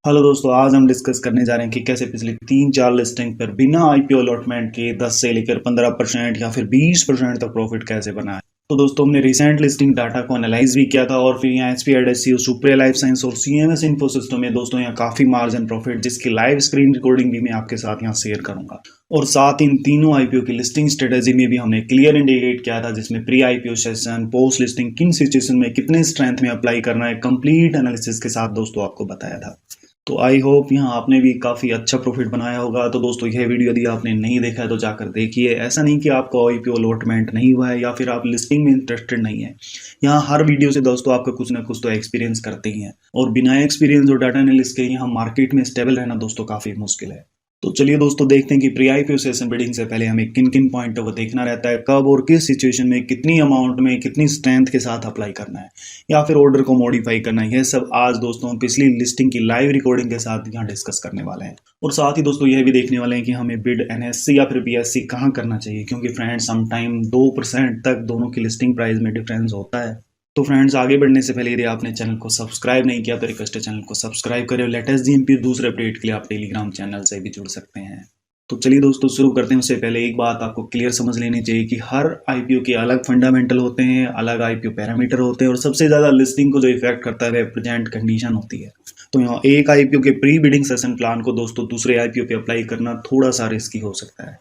Hello दोस्तों, आज हम डिस्कस करने जा रहे हैं कि कैसे पिछली 3-4 लिस्टिंग पर बिना आईपीओ अलॉटमेंट के 10 से लेकर 15% या फिर 20% तक प्रॉफिट कैसे बनाए। तो दोस्तों, हमने रिसेंट लिस्टिंग डाटा को एनालाइज भी किया था और फिर यहाँ एसपी एडएससीओ, सुप्रिया लाइफ साइंस और सीएमएस इन्फोसिस्टम में दोस्तों यहाँ काफी मार्जिन प्रॉफिट, जिसकी लाइव स्क्रीन रिकॉर्डिंग भी मैं आपके साथ यहाँ शेयर करूंगा। और साथ इन तीनों आईपीओ की लिस्टिंग स्ट्रेटेजी में भी हमने क्लियर इंडिकेट किया था, जिसमें pre IPO session, post listing किन सिचुएशन में कितने स्ट्रेंथ में अप्लाई करना है, कंप्लीट एनालिसिस के साथ दोस्तों आपको बताया था। तो आई होप यहाँ आपने भी काफ़ी अच्छा प्रॉफिट बनाया होगा। तो दोस्तों, यह वीडियो यदि आपने नहीं देखा है तो जाकर देखिए। ऐसा नहीं कि आपका आईपीओ अलॉटमेंट नहीं हुआ है या फिर आप लिस्टिंग में इंटरेस्टेड नहीं है। यहाँ हर वीडियो से दोस्तों आपका कुछ ना कुछ तो एक्सपीरियंस करते ही हैं, और बिना एक्सपीरियंस और डाटा एनालिस्ट के यहाँ मार्केट में स्टेबल रहना दोस्तों काफ़ी मुश्किल है। तो चलिए दोस्तों, देखते हैं कि प्री आईपीओ सेशन बिडिंग से पहले हमें किन किन पॉइंटों को देखना रहता है, कब और किस सिचुएशन में कितनी अमाउंट में कितनी स्ट्रेंथ के साथ अप्लाई करना है या फिर ऑर्डर को मॉडिफाई करना है। यह सब आज दोस्तों हम पिछली लिस्टिंग की लाइव रिकॉर्डिंग के साथ यहाँ डिस्कस करने वाले हैं। और साथ ही दोस्तों यह भी देखने वाले हैं कि हमें बिड एनएससी या फिर बीएससी कहाँ करना चाहिए, क्योंकि फ्रेंड्स समटाइम 2% तक दोनों की लिस्टिंग प्राइस में डिफरेंस होता है। तो फ्रेंड्स, आगे बढ़ने से पहले यदि आपने चैनल को सब्सक्राइब नहीं किया तो रिक्वेस्ट है चैनल को सब्सक्राइब करें। लेटेस्ट जीएमपी दूसरे अपडेट के लिए आप टेलीग्राम चैनल से भी जुड़ सकते हैं। तो चलिए दोस्तों, शुरू करते हैं। उससे पहले एक बात आपको क्लियर समझ लेनी चाहिए कि हर आईपीओ के अलग फंडामेंटल होते हैं, अलग आईपीओ पैरामीटर होते हैं, और सबसे ज़्यादा लिस्टिंग को जो इफेक्ट करता है वह प्रेजेंट कंडीशन होती है। तो यहाँ एक आईपीओ के प्री बिडिंग सेशन प्लान को दोस्तों दूसरे आईपीओ पे अप्लाई करना थोड़ा सा रिस्की हो सकता है।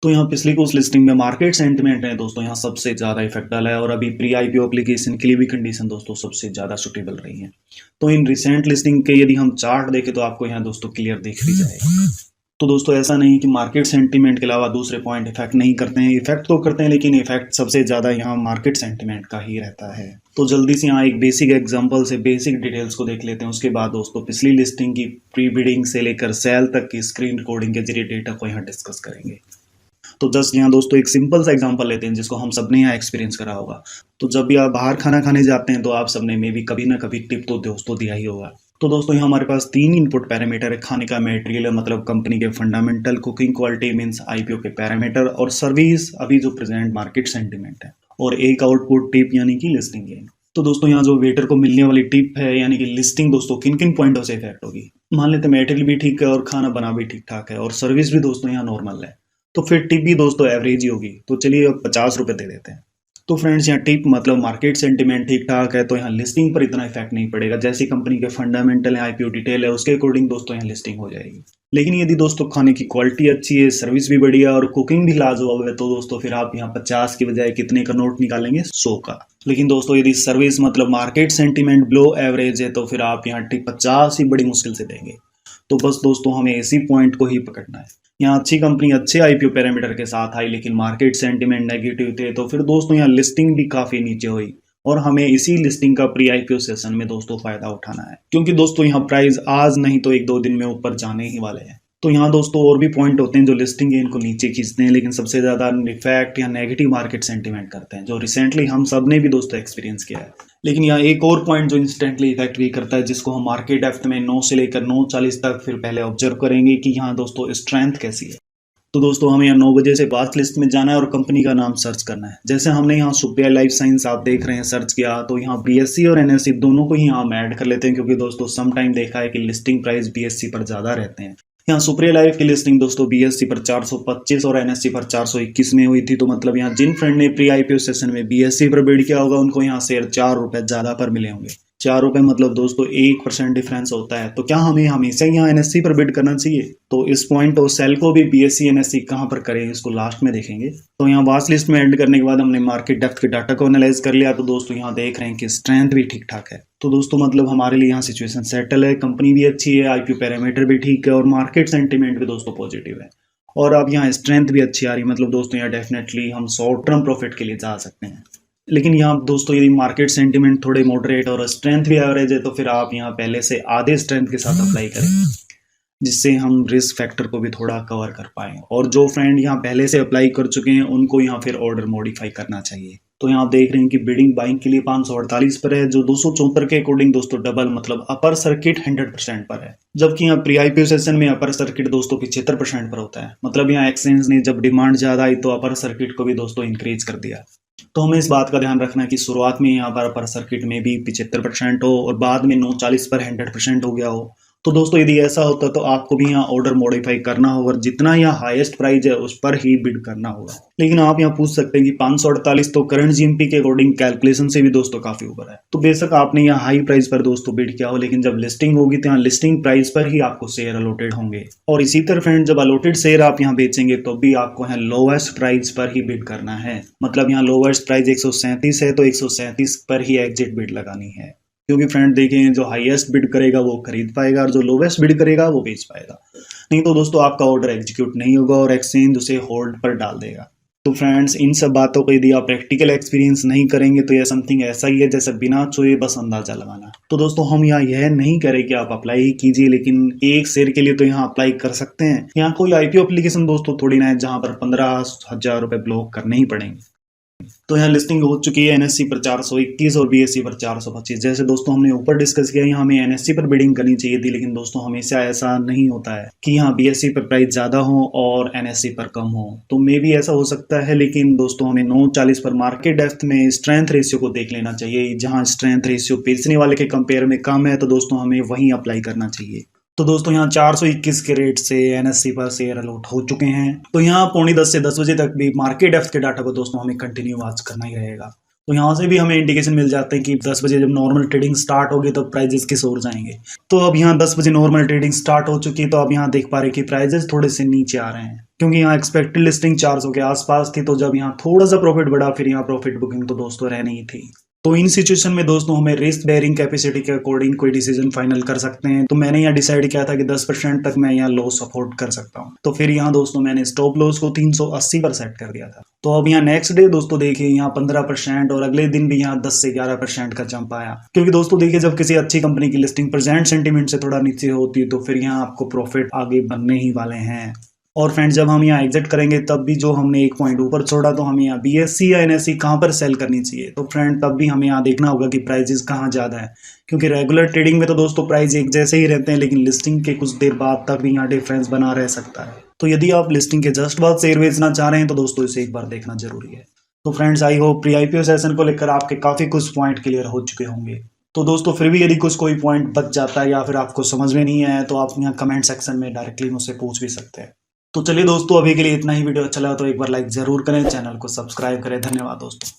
तो यहाँ पिछली कुछ लिस्टिंग में मार्केट सेंटिमेंट है दोस्तों यहाँ सबसे ज़्यादा इफेक्ट डाला है, और अभी प्री आईपीओ एप्लीकेशन के लिए भी कंडीशन दोस्तों सबसे ज़्यादा सुटेबल रही है। तो इन रिसेंट लिस्टिंग के यदि हम चार्ट देखें तो आपको यहाँ दोस्तों क्लियर दिख भी जाएगा। तो दोस्तों, ऐसा नहीं कि मार्केट सेंटीमेंट के अलावा दूसरे पॉइंट इफेक्ट नहीं करते हैं, इफेक्ट तो करते हैं, लेकिन इफेक्ट सबसे ज़्यादा यहाँ मार्केट सेंटीमेंट का ही रहता है। तो जल्दी से यहाँ एक बेसिक एग्जांपल से बेसिक डिटेल्स को देख लेते हैं। उसके बाद दोस्तों पिछली लिस्टिंग की प्री बिडिंग से लेकर सेल तक की स्क्रीन रिकॉर्डिंग के जरिए डेटा को यहाँ डिस्कस करेंगे। तो जस्ट यहाँ दोस्तों एक सिंपल सा एग्जांपल लेते हैं जिसको हम सबने यहाँ एक्सपीरियंस करा होगा। तो जब भी आप बाहर खाना खाने जाते हैं तो आप सबने में भी कभी ना कभी टिप तो दोस्तों दिया ही होगा। तो दोस्तों यहाँ हमारे पास 3 इनपुट पैरामीटर है। खाने का मटेरियल है, मतलब कंपनी के fundamental, cooking quality means IPO के पैरामीटर, और सर्विस अभी जो प्रेजेंट मार्केट सेंटीमेंट है, और एक आउटपुट टिप यानी कि लिस्टिंग गेन। तो दोस्तों यहाँ जो वेटर को मिलने वाली टिप है यानी कि लिस्टिंग दोस्तों किन किन पॉइंटों से इफेक्ट होगी। मान लेते हैं मटेरियल भी ठीक है और खाना बना भी ठीक ठाक है और सर्विस भी दोस्तों यहाँ नॉर्मल है, तो फिर टिप भी दोस्तों एवरेज ही होगी। तो चलिए अब 50 रुपये दे देते हैं। तो फ्रेंड्स यहाँ टिप मतलब मार्केट सेंटीमेंट ठीक ठाक है, तो यहाँ लिस्टिंग पर इतना इफेक्ट नहीं पड़ेगा। जैसी कंपनी के फंडामेंटल है, आईपीओ डिटेल है, उसके अकॉर्डिंग दोस्तों यहाँ लिस्टिंग हो जाएगी। लेकिन यदि दोस्तों खाने की क्वालिटी अच्छी है, सर्विस भी बढ़िया और कुकिंग भी लाजवाब है, तो दोस्तों फिर आप यहाँ 50 की बजाय कितने का नोट निकालेंगे, 100 का। लेकिन दोस्तों यदि सर्विस मतलब मार्केट सेंटीमेंट बिलो एवरेज है, तो फिर आप यहाँ टिप 50 ही बड़ी मुश्किल से देंगे। तो बस दोस्तों हमें इसी पॉइंट को ही पकड़ना है। यहाँ अच्छी कंपनी अच्छे आईपीओ पैरामीटर के साथ आई, लेकिन मार्केट सेंटीमेंट नेगेटिव थे, तो फिर दोस्तों यहाँ लिस्टिंग भी काफी नीचे हुई, और हमें इसी लिस्टिंग का प्री आईपीओ सेशन में दोस्तों फायदा उठाना है, क्योंकि दोस्तों यहाँ प्राइस आज नहीं तो 1-2 दिन में ऊपर जाने ही वाले हैं। तो यहाँ दोस्तों और भी पॉइंट होते हैं जो लिस्टिंग गेन को नीचे खींचते हैं, लेकिन सबसे ज्यादा इफेक्ट या नेगेटिव मार्केट सेंटीमेंट करते हैं, जो रिसेंटली हम सब ने भी दोस्तों एक्सपीरियंस किया है। लेकिन यहाँ एक और पॉइंट जो इंस्टेंटली इफेक्ट भी करता है, जिसको हम मार्केट डेप्थ में 9 से लेकर 9:40 तक फिर पहले ऑब्जर्व करेंगे कि यहाँ दोस्तों स्ट्रेंथ कैसी है। तो दोस्तों हमें यहाँ 9 बजे से वाच लिस्ट में जाना है और कंपनी का नाम सर्च करना है। जैसे हमने यहाँ सुप्रिया लाइफ साइंस आप देख रहे हैं सर्च किया, तो यहाँ बीएससी और एनएससी दोनों को ही यहाँ हम ऐड कर लेते हैं, क्योंकि दोस्तों सम टाइम देखा है कि लिस्टिंग प्राइस बीएससी पर ज्यादा रहते हैं। यहाँ सुप्रिया लाइफ की लिस्टिंग दोस्तों बीएससी पर 425 और एनएससी पर 421 में हुई थी। तो मतलब यहाँ जिन फ्रेंड ने प्री आईपीओ सेशन में बीएससी पर बिड किया होगा, उनको यहाँ शेयर 4 रुपए ज्यादा पर मिले होंगे। 4 रुपए मतलब दोस्तों 1% डिफरेंस होता है। तो क्या हमें हमेशा यहाँ एनएससी पर बिड करना चाहिए? तो इस पॉइंट और सेल को भी बीएससी एनएससी कहाँ पर करें, इसको लास्ट में देखेंगे। तो यहाँ वाच लिस्ट में ऐड करने के बाद हमने मार्केट डेप्थ के डाटा को एनालाइज कर लिया, तो दोस्तों यहाँ देख रहे हैं कि स्ट्रेंथ भी ठीक ठाक है। तो दोस्तों मतलब हमारे लिए यहाँ सिचुएशन सेटल है, कंपनी भी अच्छी है, आईपीओ पैरामीटर भी ठीक है, और मार्केट सेंटीमेंट भी दोस्तों पॉजिटिव है, और अब यहाँ स्ट्रेंथ भी अच्छी आ रही है। मतलब दोस्तों यहाँ डेफिनेटली हम शॉर्ट टर्म प्रॉफिट के लिए जा सकते हैं। लेकिन यहाँ दोस्तों यदि मार्केट सेंटीमेंट थोड़े मॉडरेट और स्ट्रेंथ भी एवरेज है, तो फिर आप यहाँ पहले से आधे स्ट्रेंथ के साथ अप्लाई करें, जिससे हम रिस्क फैक्टर को भी थोड़ा कवर कर पाएं। और जो फ्रेंड यहाँ पहले से अप्लाई कर चुके हैं उनको यहाँ फिर ऑर्डर मॉडिफाई करना चाहिए। तो यहाँ देख रहे हैं कि बिडिंग बाइंग के लिए 548 पर है, जो 274 के अकॉर्डिंग दोस्तों डबल मतलब अपर सर्किट 100% पर है, जबकि यहाँ प्री आईपीओ सेशन में अपर सर्किट दोस्तों 75% पर होता है। मतलब यहाँ एक्सचेंज ने जब डिमांड ज्यादा आई तो अपर सर्किट को भी दोस्तों इंक्रीज कर दिया। तो हमें इस बात का ध्यान रखना है कि शुरुआत में यहाँ पर अपर सर्किट में भी 75% हो और बाद में 940 पर 100% हो गया हो, तो दोस्तों यदि ऐसा होता तो आपको भी यहाँ ऑर्डर मॉडिफाई करना होगा, जितना यहाँ हाईएस्ट प्राइस है उस पर ही बिड करना होगा। लेकिन आप यहाँ पूछ सकते हैं कि 548 तो करंट जीएमपी के अकॉर्डिंग कैलकुलेशन से भी दोस्तों काफी ऊपर है। तो बेशक आपने यहाँ हाई प्राइस पर दोस्तों बिड किया हो, लेकिन जब लिस्टिंग होगी तो यहाँ लिस्टिंग प्राइस पर ही आपको शेयर अलॉटेड होंगे। और इसी तरह फ्रेंड जब अलॉटेड शेयर आप यहाँ बेचेंगे तो भी आपको यहाँ लोवेस्ट प्राइस पर ही बिड करना है। मतलब यहाँ लोवेस्ट प्राइस 137 है तो 137 पर ही एग्जिट बिड लगानी है, क्योंकि फ्रेंड देखें जो हाईएस्ट बिड करेगा वो खरीद पाएगा और जो लोवेस्ट बिड करेगा वो बेच पाएगा। नहीं तो दोस्तों आपका ऑर्डर एग्जीक्यूट नहीं होगा और एक्सचेंज उसे होल्ड पर डाल देगा। तो फ्रेंड्स इन सब बातों को यदि आप प्रैक्टिकल एक्सपीरियंस नहीं करेंगे तो यह समथिंग ऐसा ही है जैसे बिना छुए बस अंदाजा लगाना। तो दोस्तों हम यहाँ यह नहीं करें कि आप अप्लाई ही कीजिए, लेकिन एक शेयर के लिए तो यहाँ अप्लाई कर सकते हैं। यहाँ कोई आईपीओ एप्लीकेशन दोस्तों थोड़ी ना है जहाँ पर 15,000 रुपए ब्लॉक करने ही पड़ेंगे। तो यहाँ लिस्टिंग हो चुकी है एनएससी पर 421 और बीएससी पर 425। जैसे दोस्तों हमने ऊपर डिस्कस किया यहाँ हमें एनएससी पर बिडिंग करनी चाहिए थी, लेकिन दोस्तों हमेशा ऐसा नहीं होता है कि यहाँ बीएससी पर प्राइस ज़्यादा हो और एनएससी पर कम हो। तो मे भी ऐसा हो सकता है, लेकिन दोस्तों हमें 940 पर मार्केट डेप्थ में स्ट्रेंथ रेशियो को देख लेना चाहिए। जहाँ स्ट्रेंथ रेशियो बेचने वाले के कंपेयर में कम है तो दोस्तों हमें वहीं अप्लाई करना चाहिए। तो दोस्तों यहाँ 421 के रेट से एनएससी पर शेयर अलॉट हो चुके हैं। तो यहाँ 9:45 से 10 बजे तक भी मार्केट डेप्थ के डाटा को दोस्तों हमें कंटिन्यू वॉच करना ही रहेगा। तो यहाँ से भी हमें इंडिकेशन मिल जाते हैं कि 10 बजे जब नॉर्मल ट्रेडिंग स्टार्ट होगी तो प्राइजेस किस ओर जाएंगे। तो अब यहाँ 10 बजे नॉर्मल ट्रेडिंग स्टार्ट हो चुकी है, तो अब यहाँ देख पा रहे कि प्राइजेस थोड़े से नीचे आ रहे हैं, क्योंकि यहाँ एक्सपेक्टेड लिस्टिंग 400 के आसपास थी। तो जब यहाँ थोड़ा सा प्रॉफिट बढ़ा फिर यहाँ प्रॉफिट बुकिंग तो दोस्तों रहनी ही थी। तो इन सिचुएशन में दोस्तों हमें रिस्क बेयरिंग कैपेसिटी के अकॉर्डिंग कोई डिसीजन फाइनल कर सकते हैं। तो मैंने यहाँ डिसाइड किया था कि 10% तक मैं यहाँ लॉस अफोर्ड कर सकता हूँ। तो फिर यहाँ दोस्तों मैंने स्टॉप लॉस को 380 पर सेट कर दिया था। तो अब यहाँ नेक्स्ट डे दोस्तों देखिए यहाँ 15% और अगले दिन भी यहाँ 10 से 11% का जंप आया। क्योंकि दोस्तों देखिए जब किसी अच्छी कंपनी की लिस्टिंग प्रेजेंट सेंटीमेंट से थोड़ा नीचे होती है तो फिर यहाँ आपको प्रॉफिट आगे बनने ही वाले हैं। और फ्रेंड्स जब हम यहाँ एग्जिट करेंगे तब भी जो हमने एक पॉइंट ऊपर छोड़ा तो हमें यहाँ बीएससी या एनएससी कहाँ पर सेल करनी चाहिए। तो फ्रेंड तब भी हमें यहाँ देखना होगा कि प्राइजेस कहाँ ज़्यादा है, क्योंकि रेगुलर ट्रेडिंग में तो दोस्तों प्राइस एक जैसे ही रहते हैं, लेकिन लिस्टिंग के कुछ देर बाद तक भी यहाँ डिफरेंस बना रह सकता है। तो यदि आप लिस्टिंग के जस्ट बाद शेयर बेचना चाह रहे हैं तो दोस्तों इसे एक बार देखना जरूरी है। तो friends I hope pre IPO session को लेकर आपके काफ़ी कुछ पॉइंट क्लियर हो चुके होंगे। तो दोस्तों फिर भी यदि कुछ कोई पॉइंट बच जाता है या फिर आपको समझ में नहीं आया तो आप यहाँ कमेंट सेक्शन में डायरेक्टली मुझसे पूछ भी सकते हैं। तो चलिए दोस्तों अभी के लिए इतना ही। वीडियो अच्छा लगा तो एक बार लाइक जरूर करें, चैनल को सब्सक्राइब करें। धन्यवाद दोस्तों।